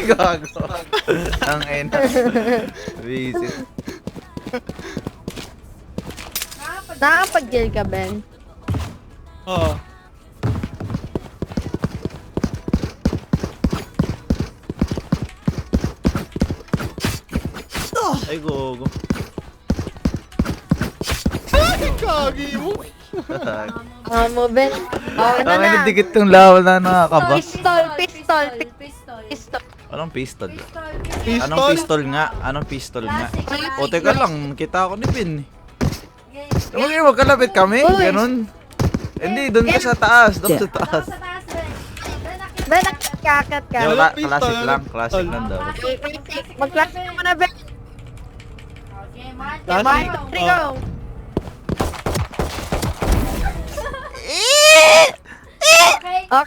Gago. Ang ena. Visit. Nakakapag-jail ka, Ben? Oo. Ay, gogo. Ay, kagi mo. Mo, Ben. Oh, ano Ang na? dikit tong lawan na nakakaba. Pistol. Anong pistol? Pistol? Anong pistol nga? Anong pistol nga? O, teka lang. Kita ako ni Pin. Magkalapit kami? Ganun. Hindi, doon ka sa taas. Doon sa taas. Ben, nakakat ka. Yung Walang pistol, classic lang. walang Classic pistol. lang daw. Mag-class ka muna, Ben. Classic? Bye, Rodrigo.